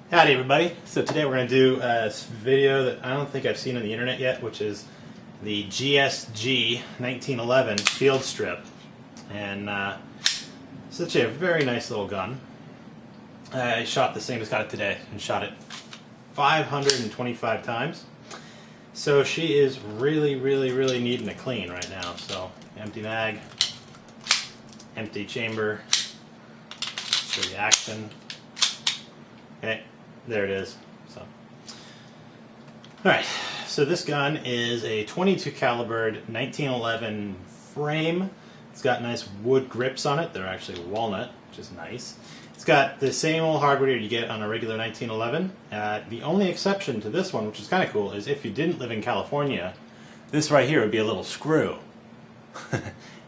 Howdy everybody. So today we're going to do a video that I don't think I've seen on the internet yet, which is the GSG 1911 field strip. And it's actually a very nice little gun. I shot the same as got it today and shot it 525 times. So she is really needing a clean right now. So empty mag, empty chamber, show the action. Okay, there it is. So, alright, so this gun is a 22 calibered 1911 frame. It's got nice wood grips on it. They're actually walnut, which is nice. It's got the same old hardware you get on a regular 1911. The only exception to this one, which is kind of cool, is if you didn't live in California, this right here would be a little screw.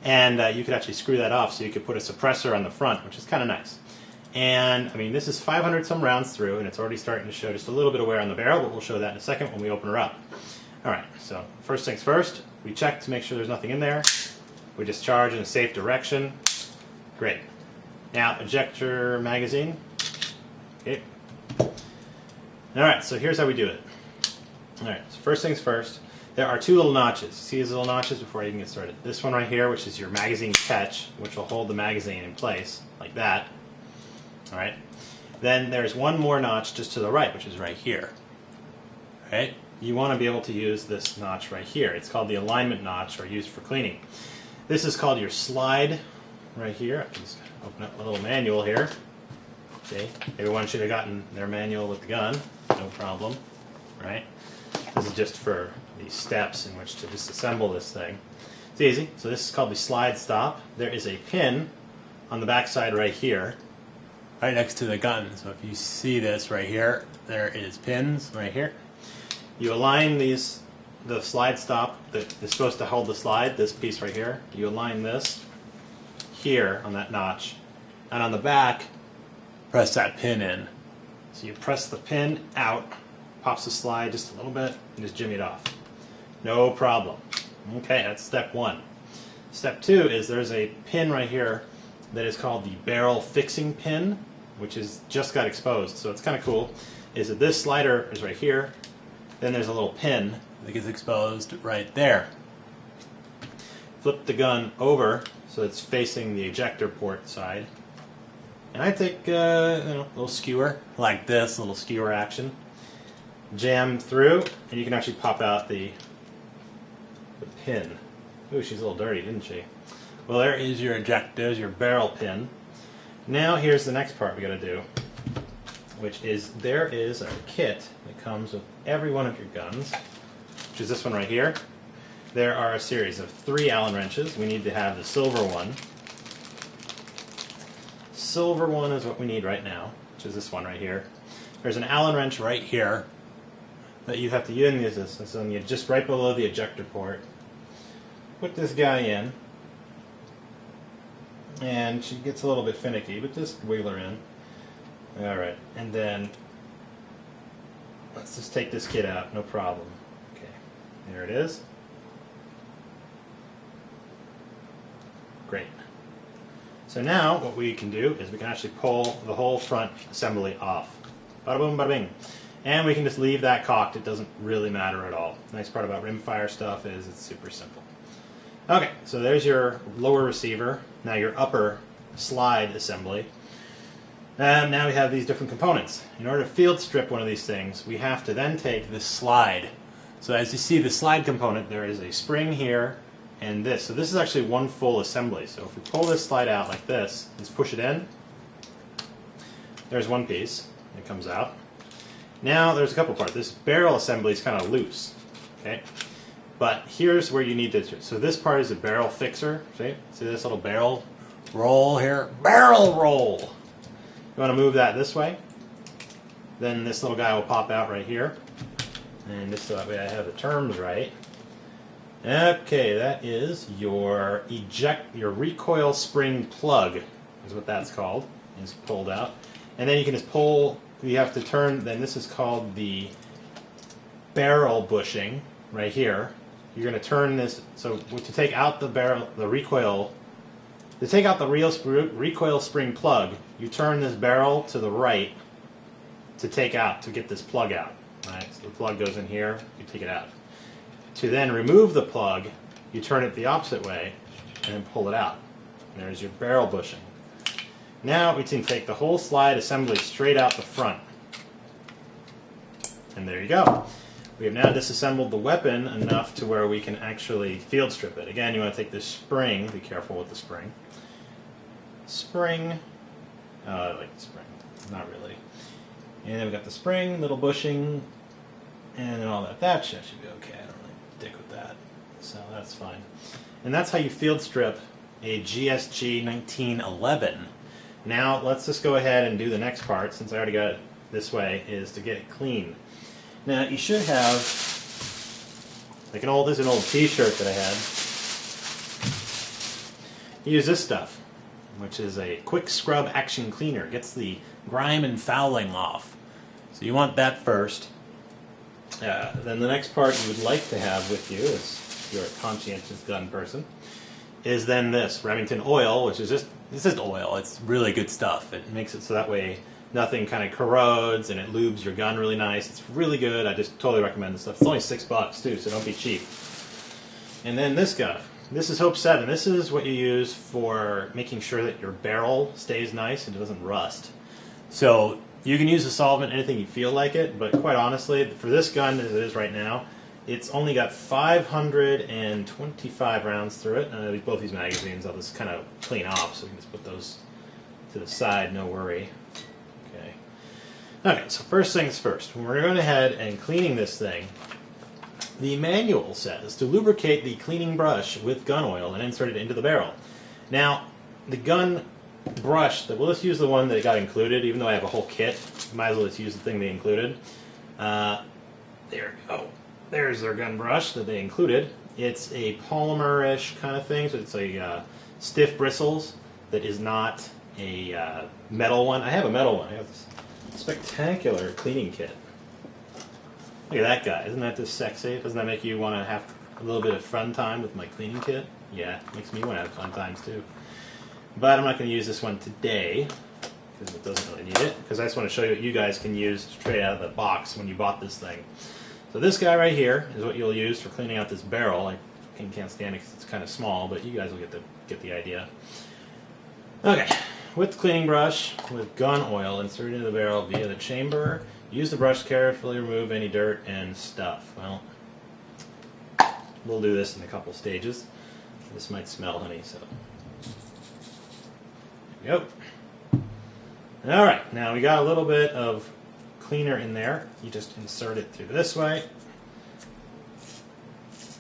And you could actually screw that off so you could put a suppressor on the front, which is kind of nice. And I mean, this is 500 some rounds through, and it's already starting to show just a little bit of wear on the barrel, but we'll show that in a second when we open her up. Alright, so first things first, we check to make sure there's nothing in there. We discharge in a safe direction. Great. Now, ejector magazine. Okay. Alright, so here's how we do it. Alright, so first things first, there are two little notches. See these little notches before I even get started? This one right here, which is your magazine catch, which will hold the magazine in place, like that. Alright, then there's one more notch just to the right, which is right here. Alright, you want to be able to use this notch right here. It's called the alignment notch, or used for cleaning. This is called your slide right here. I can just open up a little manual here. Okay, everyone should have gotten their manual with the gun, no problem. Right, this is just for the steps in which to disassemble this thing. It's easy. So this is called the slide stop. There is a pin on the back side right here, right next to the gun. So if you see this right here, there is pins right here. You align these, the slide stop that is supposed to hold the slide, this piece right here. You align this here on that notch, and on the back, press that pin in. So you press the pin out, pops the slide just a little bit, and just jimmy it off. No problem. Okay, that's step one. Step two is there's a pin right here that is called the barrel fixing pin, which is just got exposed. So it's kind of cool, is that this slider is right here, then there's a little pin that gets exposed right there. Flip the gun over so it's facing the ejector port side. And I take a little skewer, like this, a little skewer action. Jam through, and you can actually pop out the pin. Ooh, she's a little dirty, didn't she? Well, there is your there's your barrel pin. Now here's the next part we got to do, which is there is a kit that comes with every one of your guns, which is this one right here. There are a series of 3 Allen wrenches. We need to have the silver one. Silver one is what we need right now, which is this one right here. There's an Allen wrench right here that you have to use this. It's on just right below the ejector port. Put this guy in. And she gets a little bit finicky, but just wiggle her in. Alright, and then let's just take this kid out, no problem. Okay, there it is. Great. So now what we can do is we can actually pull the whole front assembly off. Bada boom, bada bing. And we can just leave that cocked. It doesn't really matter at all. The nice part about rimfire stuff is it's super simple. Okay, so there's your lower receiver. Now your upper slide assembly. And now we have these different components. In order to field strip one of these things, we have to then take this slide. So as you see the slide component, there is a spring here and this. So this is actually one full assembly. So if we pull this slide out like this, just push it in, there's one piece. It comes out. Now there's a couple parts. This barrel assembly is kind of loose. Okay. But here's where you need to, so this part is a barrel fixer. See this little barrel roll here? Barrel roll! You want to move that this way. Then this little guy will pop out right here. And just so that way I have the terms right. Okay, that is your recoil spring plug, is what that's called. It's pulled out. And then you can just pull, you have to turn, then this is called the barrel bushing right here. You're going to turn this, so to take out the recoil, to take out the recoil spring plug, you turn this barrel to the right to take out, to get this plug out. Right? So the plug goes in here, you take it out. To then remove the plug, you turn it the opposite way and then pull it out. And there's your barrel bushing. Now we can take the whole slide assembly straight out the front. And there you go. We have now disassembled the weapon enough to where we can actually field strip it. Again, you want to take this spring, be careful with the spring. Spring, I like the spring, not really. And then we've got the spring, little bushing, and then all that. That should be okay, I don't really dick with that. So that's fine. And that's how you field strip a GSG 1911. Now let's just go ahead and do the next part, since I already got it this way, is to get it clean. Now you should have, like this is an old t-shirt that I had. Use this stuff, which is a quick scrub action cleaner. It gets the grime and fouling off. So you want that first. Then the next part you would like to have with you, if you're a conscientious gun person, is then this Remington Oil, which is this is oil. It's really good stuff. It makes it so that way nothing kind of corrodes, and it lubes your gun really nice. It's really good. I just totally recommend this stuff. It's only $6 too, so don't be cheap. And then this guy. This is Hope 7. This is what you use for making sure that your barrel stays nice and it doesn't rust. So you can use the solvent anything you feel like it, but quite honestly, for this gun as it is right now, it's only got 525 rounds through it. Both these magazines I'll just kind of clean off, so we can just put those to the side, no worry. Okay, so first things first. When we're going ahead and cleaning this thing, the manual says to lubricate the cleaning brush with gun oil and insert it into the barrel. Now, the gun brush, we'll just use the one that got included, even though I have a whole kit. Might as well just use the thing they included. There we go. There's their gun brush that they included. It's a polymer-ish kind of thing, so it's a stiff bristles that is not a metal one. I have a metal one. I have this spectacular cleaning kit. Look at that guy. Isn't that just sexy? Doesn't that make you want to have a little bit of fun time with my cleaning kit? Yeah, it makes me want to have fun times too. But I'm not going to use this one today because it doesn't really need it, because I just want to show you what you guys can use straight out of the box when you bought this thing. So this guy right here is what you'll use for cleaning out this barrel. I can't stand it because it's kind of small, but you guys will get the idea. Okay. With the cleaning brush, with gun oil, insert it into the barrel via the chamber. Use the brush to carefully remove any dirt and stuff. Well, we'll do this in a couple stages. This might smell, honey, so. There we go. Alright, now we got a little bit of cleaner in there. You just insert it through this way.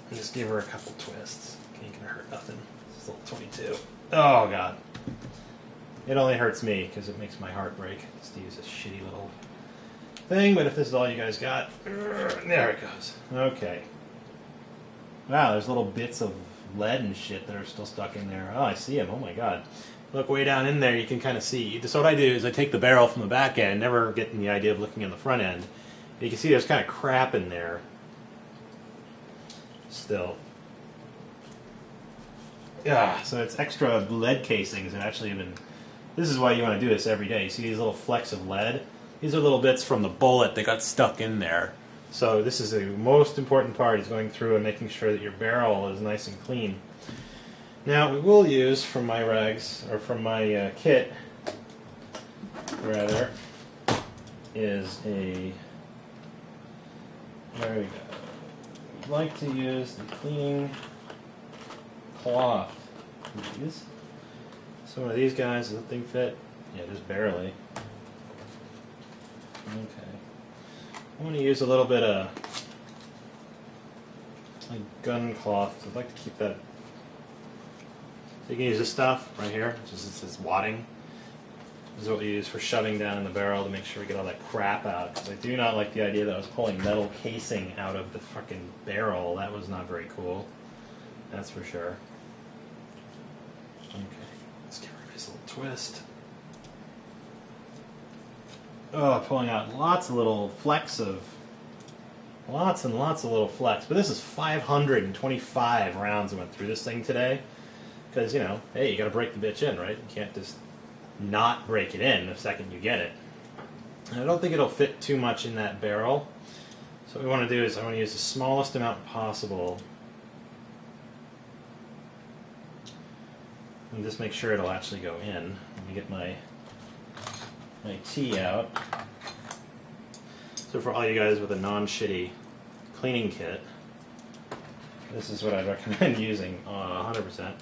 And just give her a couple twists. Ain't gonna hurt nothing. It's a little 22. Oh, God. It only hurts me because it makes my heart break just to use this shitty little thing, but if this is all you guys got, there it goes. Okay. Wow, there's little bits of lead and shit that are still stuck in there. Oh, I see them. Oh my God. Look way down in there, you can kind of see. So what I do is I take the barrel from the back end, never getting the idea of looking in the front end. You can see there's kind of crap in there still. Yeah, so it's extra lead casings and actually even. This is why you want to do this every day. You see these little flecks of lead? These are little bits from the bullet that got stuck in there. So this is the most important part, is going through and making sure that your barrel is nice and clean. Now we will use from my rags, or from my kit, rather, is a, there we go. I'd like to use the cleaning cloth. These. So one of these guys, does that thing fit? Yeah, just barely. Okay. I'm going to use a little bit of like gun cloth. I'd like to keep that. So you can use this stuff right here, which is this is wadding. This is what we use for shoving down in the barrel to make sure we get all that crap out. Because I do not like the idea that I was pulling metal casing out of the fucking barrel. That was not very cool. That's for sure. Okay. Let's give her a nice little twist. Oh, pulling out lots of little flecks of, lots and lots of little flecks. But this is 525 rounds that went through this thing today. Because, you know, hey, you got to break the bitch in, right? You can't just not break it in the second you get it. And I don't think it'll fit too much in that barrel. So what we want to do is I want to use the smallest amount possible. And just make sure it'll actually go in. Let me get my tea out. So for all you guys with a non-shitty cleaning kit, this is what I'd recommend using 100%.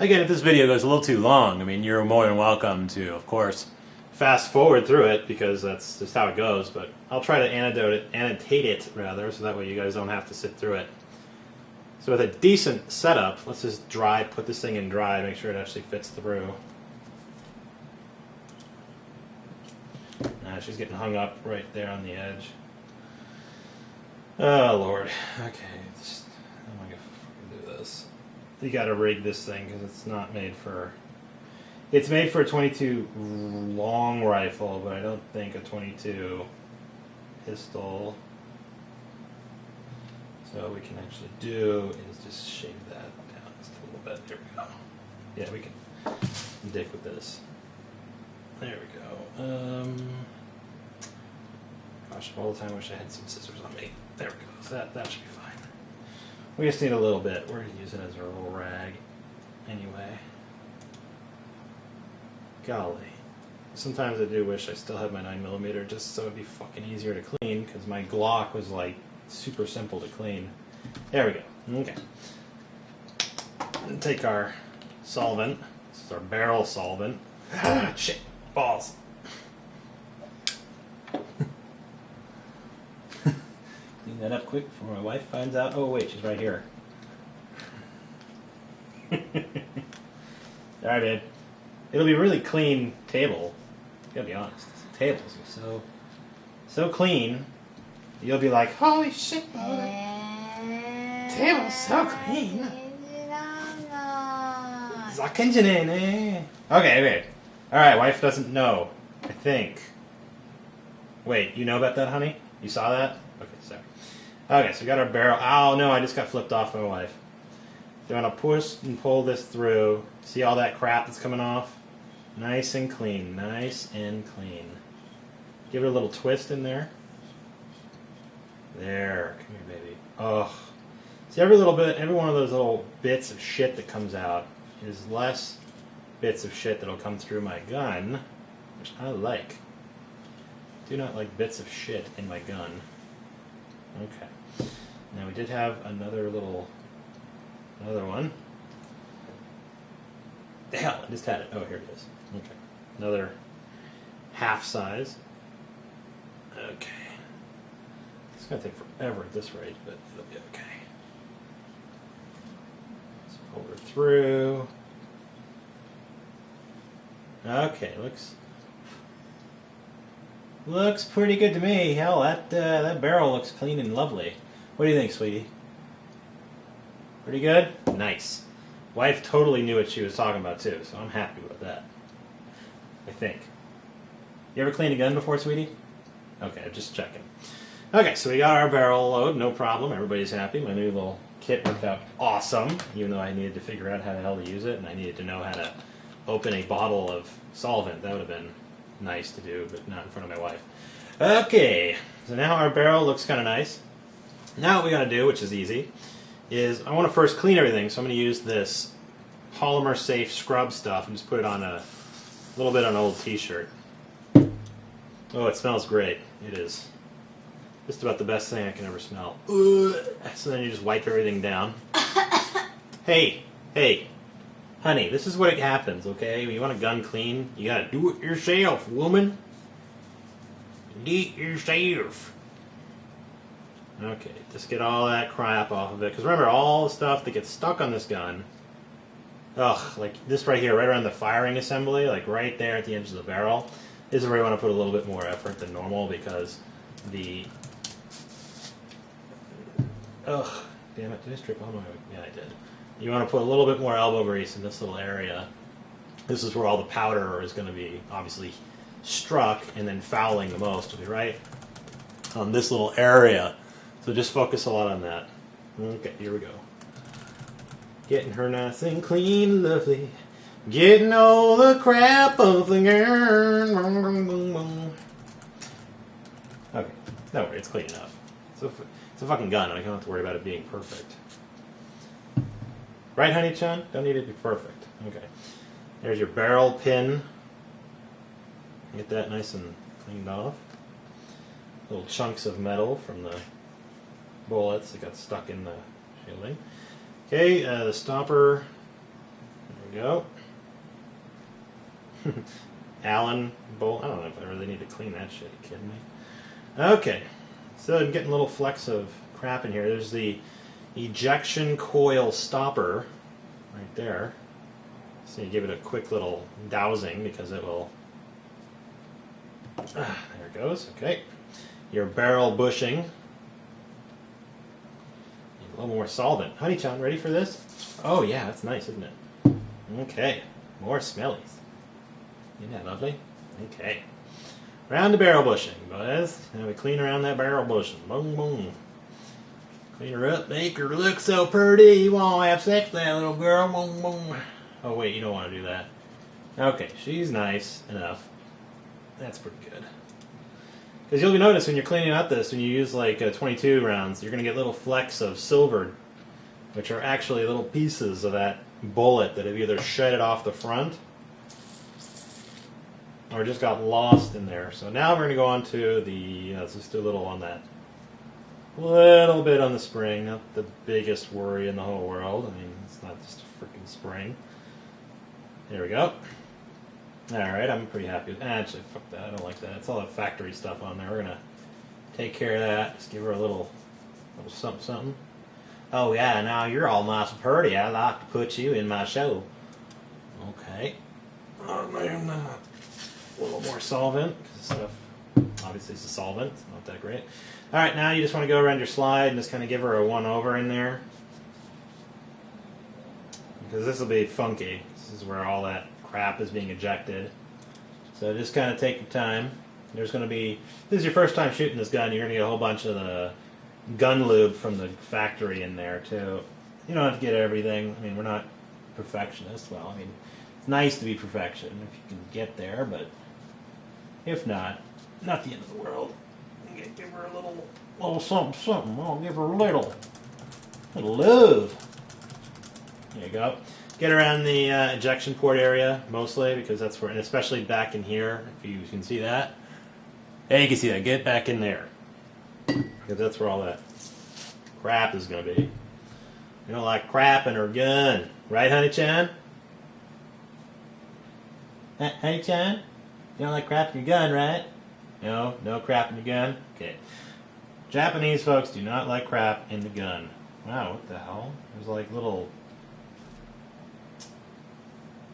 Again, if this video goes a little too long, I mean, you're more than welcome to, of course, fast forward through it because that's just how it goes. But I'll try to annotate it rather, so that way you guys don't have to sit through it. So with a decent setup, let's just put this thing in dry, make sure it actually fits through. She's getting hung up right there on the edge. Oh Lord. Okay, how am I gonna fucking do this? You gotta rig this thing because it's not made for. It's made for a 22 long rifle, but I don't think a 22 pistol. So what we can actually do is just shave that down just a little bit. There we go. Yeah, we can dick with this. There we go. Gosh, all the time I wish I had some scissors on me. There we go. So that should be fine. We just need a little bit. We're going to use it as our little rag anyway. Golly. Sometimes I do wish I still had my 9mm just so it'd be fucking easier to clean, because my Glock was like super simple to clean. There we go. Okay. And take our solvent. This is our barrel solvent. Shit. Balls. Clean that up quick before my wife finds out. Oh wait, she's right here. Alright, babe. It'll be a really clean table. Gotta be honest. The tables are so clean. You'll be like, holy shit, brother. Table's so clean. Okay, babe. Alright, wife doesn't know, I think. Wait, you know about that, honey? You saw that? Okay, sorry. Okay, so we got our barrel. Oh, no, I just got flipped off by my wife. So I'm going to push and pull this through. See all that crap that's coming off? Nice and clean. Nice and clean. Give it a little twist in there. There. Come here, baby. Oh. See, every one of those little bits of shit that comes out is less bits of shit that'll come through my gun, which I like. Do not like bits of shit in my gun. Okay. Now we did have another one. The hell, I just had it. Oh, here it is. Okay. Another half size. Okay. It's going to take forever at this rate, but it'll be okay. Let's pull her through. Okay, looks pretty good to me. Hell, that barrel looks clean and lovely. What do you think, sweetie? Pretty good? Nice. Wife totally knew what she was talking about too, so I'm happy with that. I think. You ever cleaned a gun before, sweetie? Okay, just checking. Okay, so we got our barrel load, no problem. Everybody's happy. My new little kit worked out awesome, even though I needed to figure out how the hell to use it, and I needed to know how to open a bottle of solvent. That would have been nice to do, but not in front of my wife. Okay, so now our barrel looks kind of nice. Now what we got to do, which is easy, is I want to first clean everything, so I'm going to use this polymer safe scrub stuff and just put it on a little bit on an old t-shirt. Oh, it smells great. It is just about the best thing I can ever smell. So then you just wipe everything down. Hey, honey, this is what happens, okay? When you want a gun clean, you gotta do it yourself, woman. Do it yourself. Okay, just get all that crap off of it. Because remember, all the stuff that gets stuck on this gun, ugh, like this right here, right around the firing assembly, like right there at the edge of the barrel, this is where you want to put a little bit more effort than normal because the... Ugh, damn it, did I strip? Oh no, yeah, I did. You want to put a little bit more elbow grease in this little area. This is where all the powder is going to be obviously struck, and then fouling the most will be right on this little area. So just focus a lot on that. Okay, here we go. Getting her nice and clean, lovely. Getting all the crap off the gun. Okay, don't worry, it's clean enough. It's a fucking gun, and I don't have to worry about it being perfect. Right, honey-chan? Don't need it to be perfect. Okay. There's your barrel pin. Get that nice and cleaned off. Little chunks of metal from the bullets that got stuck in the shielding. Okay, the stopper. There we go. Allen bolt. I don't know if I really need to clean that shit. Are you kidding me? Okay, so I'm getting little flecks of crap in here. There's the ejection coil stopper right there. So you give it a quick little dousing because it will. There it goes. Okay, your barrel bushing. A little more solvent. Honey-chan, ready for this? Oh yeah, that's nice, isn't it? Okay, more smellies. Isn't that lovely? Okay. Around the barrel bushing, boys. Now we clean around that barrel bushing. Boom, boom. Clean her up, make her look so pretty. You won't have sex with that little girl. Boom, boom. Oh wait, you don't want to do that. Okay, she's nice enough. That's pretty good. Because you'll notice when you're cleaning out this, when you use like 22 rounds, you're going to get little flecks of silver, which are actually little pieces of that bullet that have either shredded off the front or just got lost in there. So now we're going to go on to the, let's just do a little on that. Little bit on the spring, not the biggest worry in the whole world. I mean, it's not just a freaking spring. There we go. Alright, I'm pretty happy with actually, fuck that, I don't like that. It's all that factory stuff on there. We're going to take care of that. Just give her a little something, something. Oh yeah, now you're all nice and pretty. I'd like to put you in my show. Okay. Oh man, a little more solvent, because stuff, obviously it's a solvent, it's not that great. Alright, now you just want to go around your slide and just kind of give her a one-over in there. Because this will be funky. This is where all that crap is being ejected. So just kind of take your time. There's going to be, if this is your first time shooting this gun, you're going to get a whole bunch of the gun lube from the factory in there too. You don't have to get everything. I mean, we're not perfectionists. Well, I mean, it's nice to be perfection if you can get there, but if not the end of the world. Give her a little something, something. I'll give her a little lube. There you go. Get around the ejection port area mostly, because that's where, and especially back in here, if you can see that. Yeah, you can see that. Get back in there, because that's where all that crap is going to be. You don't like crap in her gun, right, honey-chan? Honey-chan? You don't like crap in your gun, right? No, no crap in your gun? Okay. Japanese folks do not like crap in the gun. Wow, what the hell? There's like little...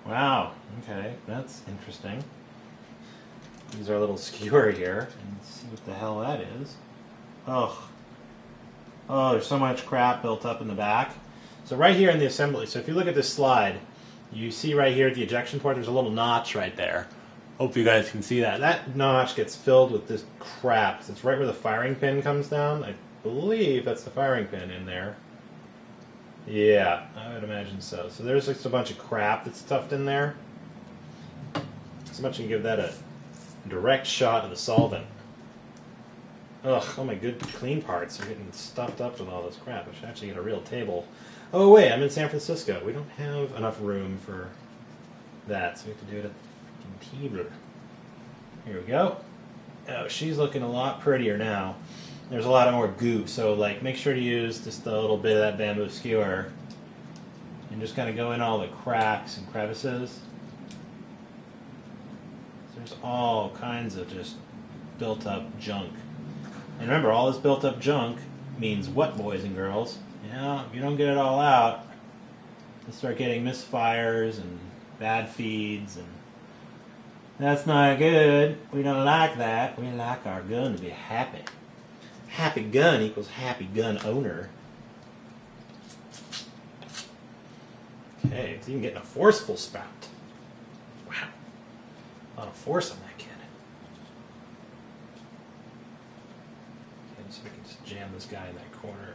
Wow, okay, that's interesting. Use our little skewer here and see what the hell that is. Ugh. Oh, there's so much crap built up in the back. So right here in the assembly, so if you look at this slide, you see right here at the ejection port, there's a little notch right there. Hope you guys can see that. That notch gets filled with this crap. It's right where the firing pin comes down. I believe that's the firing pin in there. Yeah, I would imagine so. So there's just a bunch of crap that's stuffed in there. So much you can give that a direct shot of the solvent. Ugh, all my good clean parts are getting stuffed up with all this crap. I should actually get a real table. Oh wait, I'm in San Francisco. We don't have enough room for that, so we have to do it at the freaking table. Here we go. Oh, she's looking a lot prettier now. There's a lot more goo, so like make sure to use just a little bit of that bamboo skewer and just kind of go in all the cracks and crevices. There's all kinds of just built up junk. And remember, all this built up junk means what, boys and girls? Yeah, if you don't get it all out, you'll start getting misfires and bad feeds, and that's not good. We don't like that. We like our gun to be happy. Happy gun equals happy gun owner. Okay, it's even getting a forceful spout. Wow. A lot of force on that kid. Okay, so we can just jam this guy in that corner.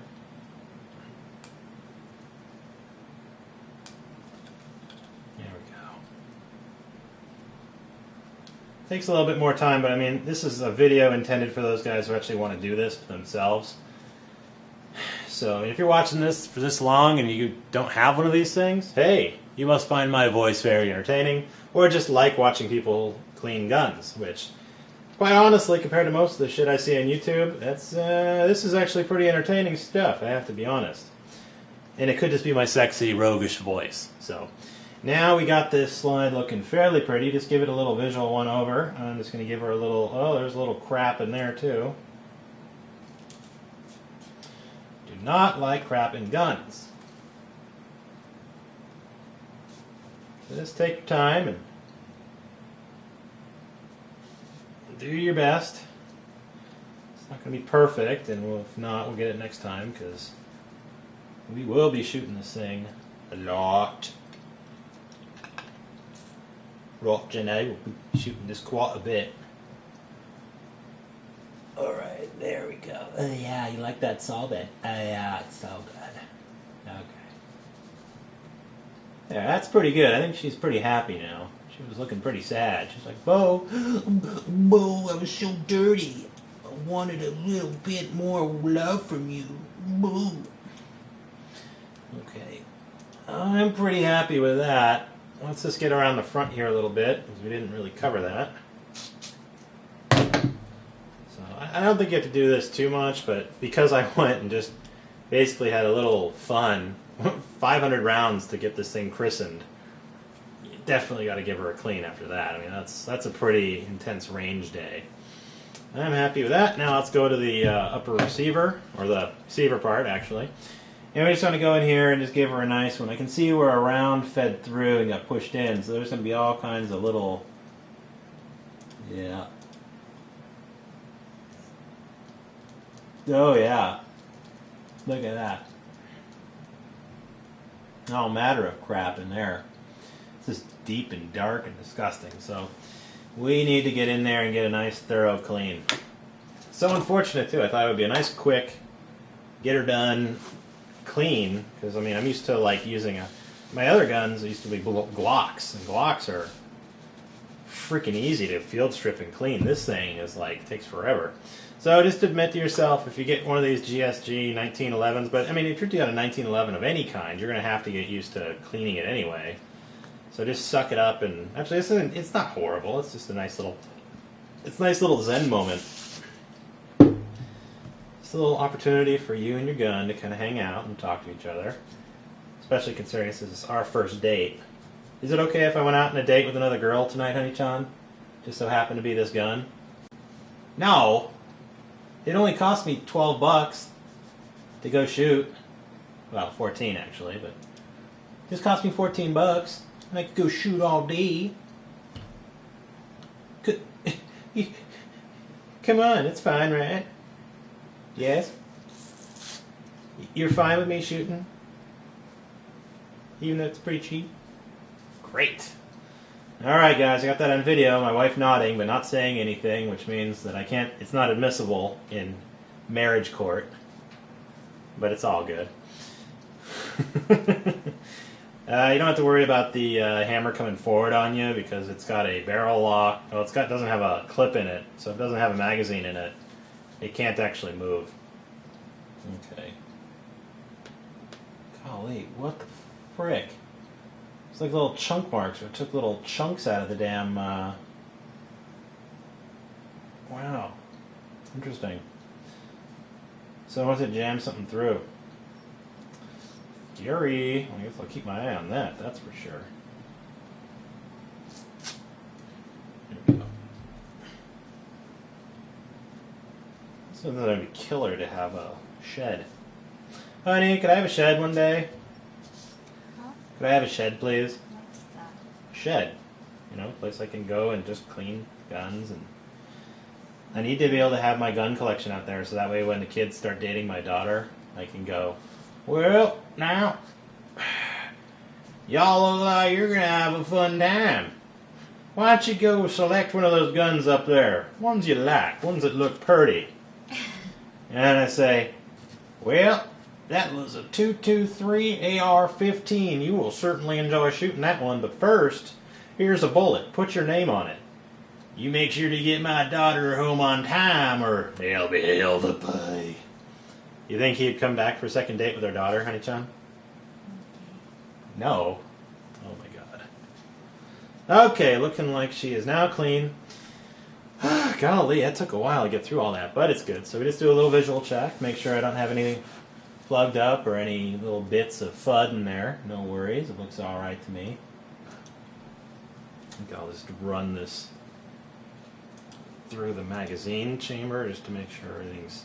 There we go. Takes a little bit more time, but I mean, this is a video intended for those guys who actually want to do this themselves. So if you're watching this for this long and you don't have one of these things, hey, you must find my voice very entertaining, or just like watching people clean guns, which, quite honestly, compared to most of the shit I see on YouTube, this is actually pretty entertaining stuff, I have to be honest. And it could just be my sexy, roguish voice. So now we got this slide looking fairly pretty. Just give it a little visual one over. I'm just going to give her a little, oh, there's a little crap in there too. Do not like crap in guns. So just take your time and do your best. It's not going to be perfect, and if not, we'll get it next time, because we will be shooting this thing a lot. Rock and I will be shooting this quite a bit. Alright, there we go. Yeah, you like that solvent? Yeah, it's so good. Okay. Yeah, that's pretty good. I think she's pretty happy now. She was looking pretty sad. She's like, Bo, I was so dirty. I wanted a little bit more love from you. Bo. Okay. I'm pretty happy with that. Let's just get around the front here a little bit, because we didn't really cover that. So I don't think you have to do this too much, but because I went and just basically had a little fun, 500 rounds to get this thing christened, you definitely got to give her a clean after that. I mean, that's a pretty intense range day. I'm happy with that. Now let's go to the upper receiver, or the receiver part, actually. And we just want to go in here and just give her a nice one. I can see where a round fed through and got pushed in, so there's going to be all kinds of little, yeah. Oh yeah, look at that. All matter of crap in there. It's just deep and dark and disgusting, so we need to get in there and get a nice thorough clean. So unfortunate too. I thought it would be a nice quick, get her done, clean, because I mean I'm used to like using my other guns used to be Glocks, and Glocks are freaking easy to field strip and clean. This thing is like takes forever. So just admit to yourself, if you get one of these GSG 1911s, but I mean if you're doing a 1911 of any kind, you're going to have to get used to cleaning it anyway. So just suck it up, and actually it's not horrible. It's just a nice little Zen moment. It's a little opportunity for you and your gun to kind of hang out and talk to each other, especially considering this is our first date. Is it okay if I went out on a date with another girl tonight, Honey-chan? Just so happened to be this gun? No. It only cost me 12 bucks to go shoot. Well, 14 actually, but it just cost me 14 bucks. And I could go shoot all day. Come on, it's fine, right? Yes? You're fine with me shooting? Even though it's pretty cheap? Great. Alright guys, I got that on video. My wife nodding but not saying anything, which means that it's not admissible in marriage court. But it's all good. You don't have to worry about the hammer coming forward on you, because it's got a barrel lock. Well, doesn't have a clip in it, so it doesn't have a magazine in it. It can't actually move. Okay. Golly, what the frick? It's like little chunk marks. It took little chunks out of the damn... Wow. Interesting. So I must have jammed something through. Scary. I guess I'll keep my eye on that, that's for sure. There we go. So that would be killer to have a shed. Honey, could I have a shed one day? Huh? Could I have a shed, please? What's that? Shed. You know, a place I can go and just clean guns, and I need to be able to have my gun collection out there, so that way when the kids start dating my daughter, I can go, well, now, y'all look like you're going to have a fun time. Why don't you go select one of those guns up there? Ones you like, ones that look pretty. And I say, well, that was a 223 AR-15. You will certainly enjoy shooting that one, but first, here's a bullet. Put your name on it. You make sure to get my daughter home on time or there'll be hell to pay. You think he'd come back for a second date with our daughter, Honey-chan? No. Oh my god. Okay, looking like she is now clean. Golly, that took a while to get through all that, but it's good. So we just do a little visual check, make sure I don't have anything plugged up or any little bits of FUD in there. No worries, it looks alright to me. I think I'll just run this through the magazine chamber just to make sure everything's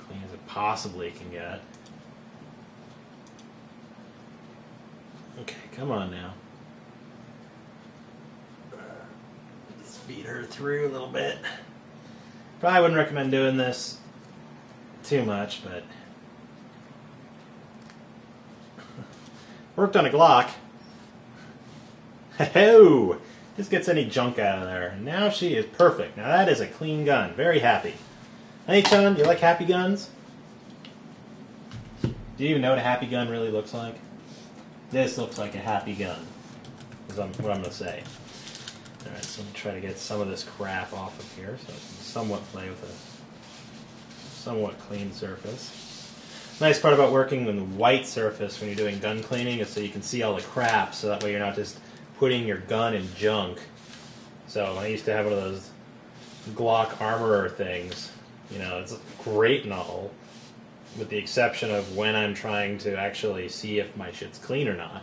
clean as it possibly can get. Okay, come on now. Just feed her through a little bit. Probably wouldn't recommend doing this too much, but worked on a Glock. Ho! Just gets any junk out of there. Now she is perfect. Now that is a clean gun. Very happy. Hey, Chun, do you like happy guns? Do you even know what a happy gun really looks like? This looks like a happy gun, is what I'm going to say. Alright, so I'm going to try to get some of this crap off of here so I can somewhat play with a somewhat clean surface. Nice part about working with a white surface when you're doing gun cleaning is so you can see all the crap, so that way you're not just putting your gun in junk. So I used to have one of those Glock armorer things. You know, it's great and all, with the exception of when I'm trying to actually see if my shit's clean or not.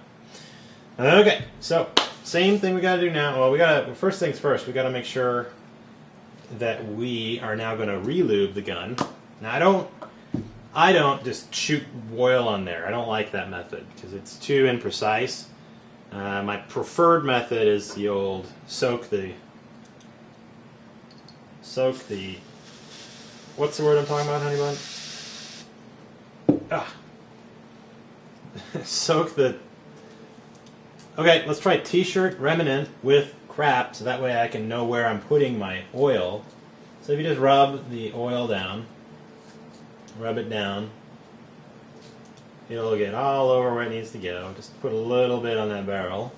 Okay, so same thing we got to do now. Well, first things first, we got to make sure that we are now going to re-lube the gun. Now I don't just shoot oil on there. I don't like that method because it's too imprecise. My preferred method is the old soak the, what's the word I'm talking about, honey bun? Soak the, okay, let's try t-shirt remnant with crap so that way I can know where I'm putting my oil. So if you just rub the oil down, rub it down, it'll get all over where it needs to go. Just put a little bit on that barrel.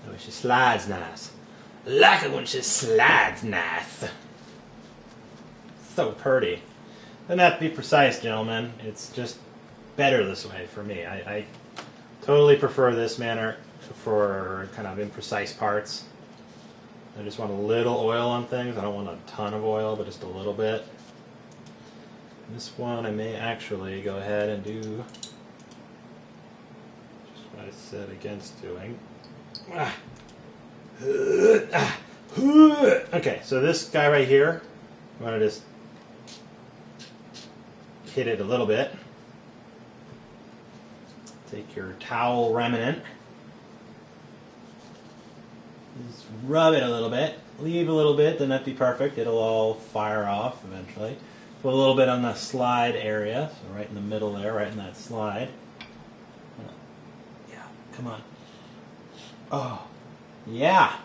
Oh, she slides nice. Like it when she slides nice. So pretty. Doesn't have to be precise, gentlemen. It's just better this way for me. I totally prefer this manner for kind of imprecise parts. I just want a little oil on things. I don't want a ton of oil, but just a little bit. This one I may actually go ahead and do just what I said against doing. Okay, so this guy right here, I'm going to just hit it a little bit. Take your towel remnant. Just rub it a little bit. Leave a little bit, then that'd be perfect. It'll all fire off eventually. Put a little bit on the slide area, so right in the middle there, right in that slide. Yeah, come on. Oh, yeah.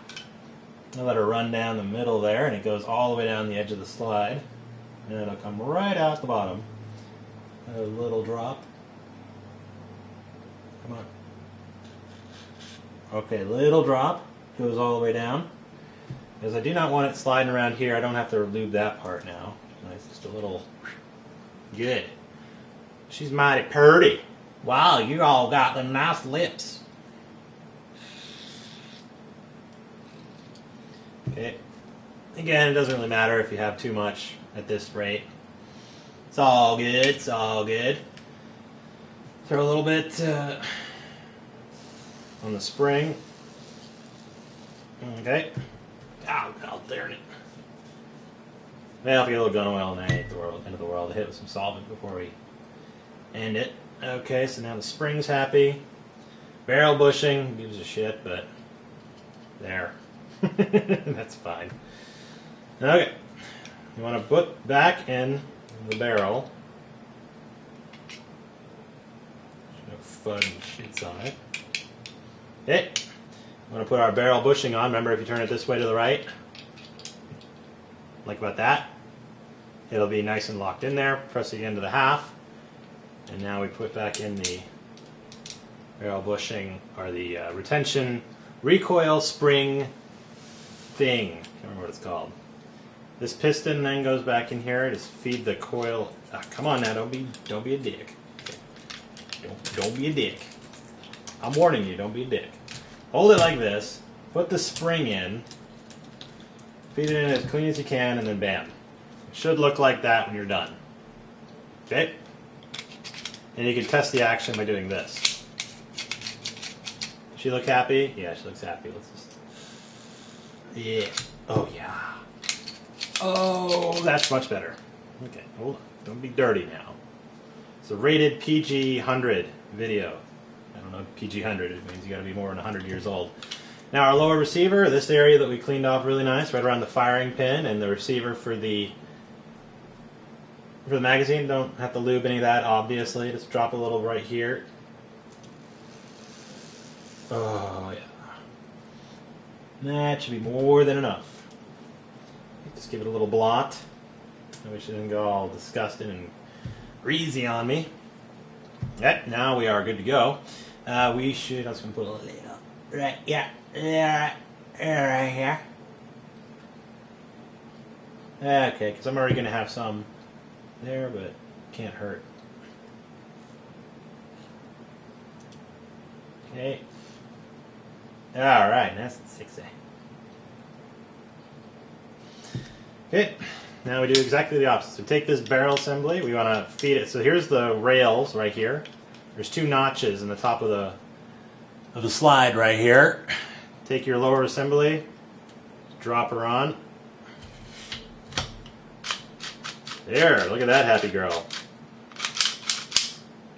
I'll let her run down the middle there, and it goes all the way down the edge of the slide. And it'll come right out the bottom. A little drop. Come on. Okay, little drop. Goes all the way down. Because I do not want it sliding around here. I don't have to lube that part now. Nice, just a little. Good. She's mighty purty. Wow, you all got them nice lips. Okay. Again, it doesn't really matter if you have too much at this rate. It's all good. It's all good. Throw a little bit on the spring. Okay. Oh, darn it. Well, if you get a little gun oil, and that ain't the end of the world. Hit it with some solvent before we end it. Okay, so now the spring's happy. Barrel bushing gives a shit, but there. That's fine. Okay. You want to put back in the barrel. There's no FUD and shits on it. Okay. I'm going to put our barrel bushing on. Remember, if you turn it this way to the right, like about that, it'll be nice and locked in there. Press it into the half. And now we put back in the barrel bushing, or the retention recoil spring thing. I can't remember what it's called. This piston then goes back in here to feed the coil. Ah, come on now, don't be a dick. Don't be a dick. I'm warning you, don't be a dick. Hold it like this. Put the spring in. Feed it in as clean as you can, and then bam. It should look like that when you're done. Okay? And you can test the action by doing this. Does she look happy? Yeah, she looks happy. Let's just... Yeah. Oh, yeah. Oh, that's much better. Okay, hold on. Don't be dirty now. It's a rated PG 100 video. I don't know, PG 100, it means you gotta be more than 100 years old. Now our lower receiver, this area that we cleaned off really nice, right around the firing pin, and the receiver for the magazine, don't have to lube any of that, obviously. Just drop a little right here. Oh, yeah. That should be more than enough. Just give it a little blot. I wish it didn't go all disgusting and greasy on me. Okay, now we are good to go. We should, I was going to put a little right, yeah, right here. Okay, because I'm already going to have some there, but can't hurt. Okay. Alright, that's 6A. Okay, now we do exactly the opposite. So take this barrel assembly, we want to feed it. So here's the rails right here. There's 2 notches in the top of the slide right here. Take your lower assembly, drop her on. There, look at that happy girl.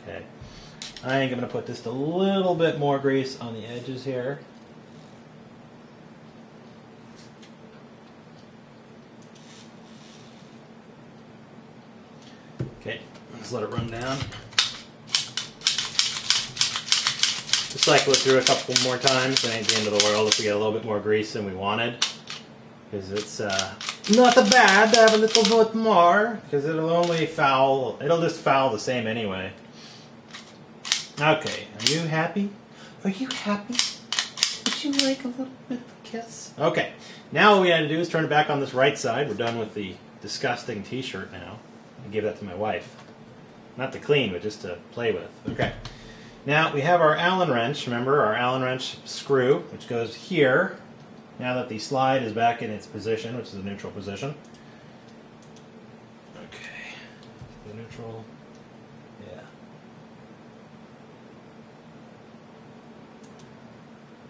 Okay, I think I'm going to put just a little bit more grease on the edges here. Okay, let's let it run down. Just cycle it through a couple more times. It ain't the end of the world if we get a little bit more grease than we wanted. Because it's not a bad to have a little bit more. Because it'll only foul, it'll just foul the same anyway. Okay, are you happy? Are you happy? Would you like a little bit of a kiss? Okay, now what we had to do is turn it back on this right side. We're done with the disgusting t-shirt now. I gave that to my wife. Not to clean, but just to play with. Okay. Now we have our Allen wrench. Remember our Allen wrench screw, which goes here. Now that the slide is back in its position, which is the neutral position. Okay. The neutral. Yeah.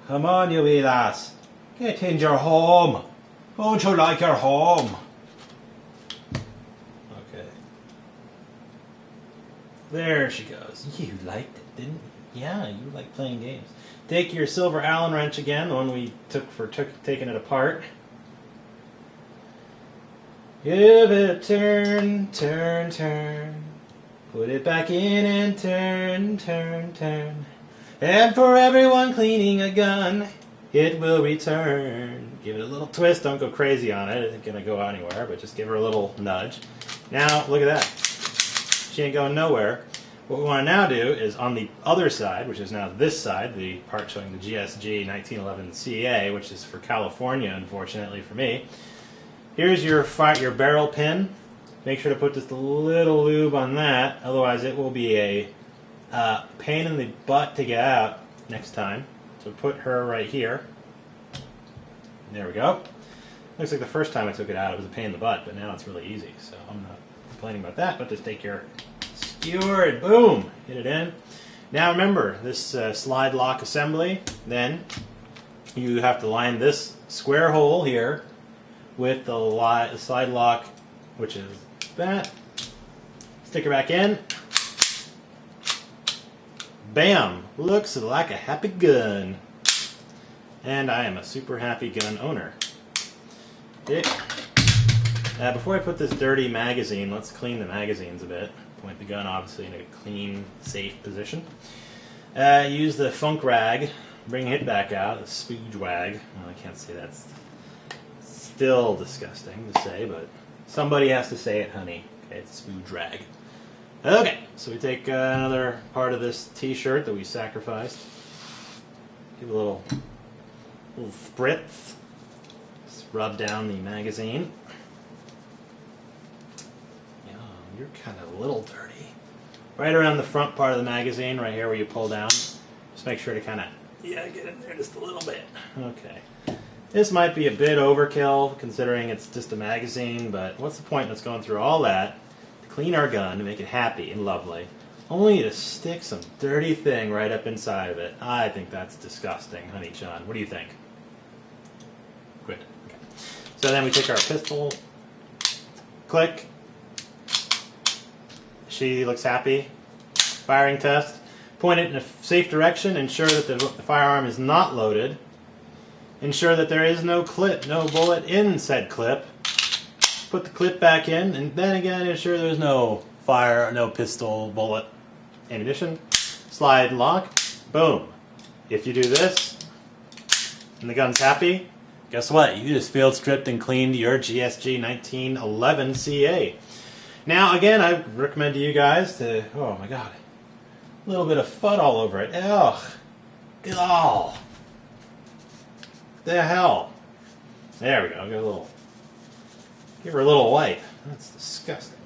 Come on, you wee lass. Get in your home. Don't you like your home? Okay. There she goes. You liked it, didn't you? Yeah, you like playing games. Take your silver Allen wrench again, the one we took for taking it apart. Give it a turn, turn, turn. Put it back in and turn, turn, turn. And for everyone cleaning a gun, it will return. Give it a little twist. Don't go crazy on it. It isn't going to go anywhere, but just give her a little nudge. Now, look at that. She ain't going nowhere. What we want to now do is on the other side, which is now this side, the part showing the GSG 1911 CA, which is for California, unfortunately for me. Here's your barrel pin. Make sure to put just a little lube on that, otherwise it will be a pain in the butt to get out next time. So put her right here. There we go. Looks like the first time I took it out it was a pain in the butt, but now it's really easy, so I'm not complaining about that, but just take your skewer and boom, hit it in. Now remember, this slide lock assembly, then you have to line this square hole here with the slide lock, which is that. Stick her back in. Bam! Looks like a happy gun. And I am a super happy gun owner. Okay. Before I put this dirty magazine, let's clean the magazines a bit. Point the gun obviously in a clean, safe position. Use the funk rag, bring it back out, the spooge wag. Well, I can't say that's still disgusting to say, but somebody has to say it, honey. Okay, it's a spooge rag. Okay, so we take another part of this t-shirt that we sacrificed. Give a little little spritz. Just rub down the magazine. Yeah, you're kind of a little dirty. Right around the front part of the magazine, right here where you pull down. Just make sure to kind of, yeah, get in there just a little bit. Okay. This might be a bit overkill considering it's just a magazine, but what's the point in us going through all that to clean our gun, to make it happy and lovely, only to stick some dirty thing right up inside of it? I think that's disgusting, honey John. What do you think? Good. Okay. So then we take our pistol, click. She looks happy. Firing test. Point it in a safe direction. Ensure that the firearm is not loaded. Ensure that there is no clip, no bullet in said clip. Put the clip back in, and then again ensure there's no fire, no pistol, bullet, ammunition. Slide lock. Boom. If you do this, and the gun's happy, guess what? You just field stripped and cleaned your GSG 1911 CA. Now again, I recommend to you guys to, oh my god, a little bit of FUD all over it. Ugh. God. The hell? There we go. Give her a little wipe. That's disgusting.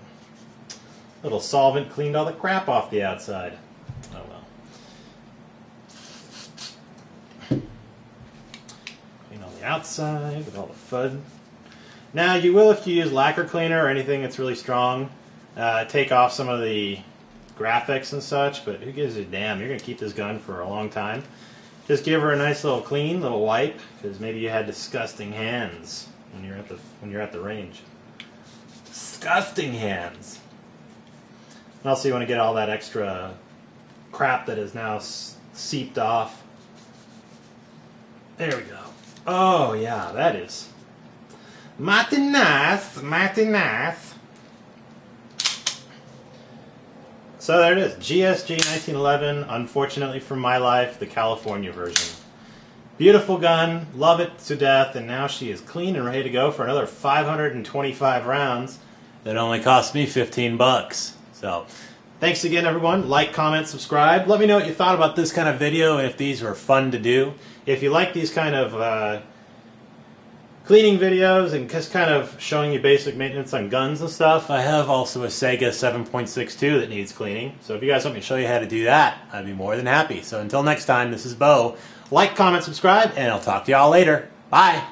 Little solvent cleaned all the crap off the outside. Oh well. Clean all the outside with all the FUD. Now you will, if you use lacquer cleaner or anything that's really strong, take off some of the graphics and such. But who gives a damn? You're gonna keep this gun for a long time. Just give her a nice little clean, little wipe, because maybe you had disgusting hands when you're at the range. Disgusting hands. And also, you want to get all that extra crap that is now seeped off. There we go. Oh yeah, that is mighty nice, mighty nice. So there it is, GSG 1911, unfortunately for my life, the California version. Beautiful gun, love it to death, and now she is clean and ready to go for another 525 rounds that only cost me 15 bucks. So, thanks again everyone, like, comment, subscribe. Let me know what you thought about this kind of video and if these were fun to do. If you like these kind of cleaning videos and just kind of showing you basic maintenance on guns and stuff, I have also a Sega 7.62 that needs cleaning. So if you guys want me to show you how to do that, I'd be more than happy. So until next time, this is Bo. Like, comment, subscribe, and I'll talk to y'all later. Bye!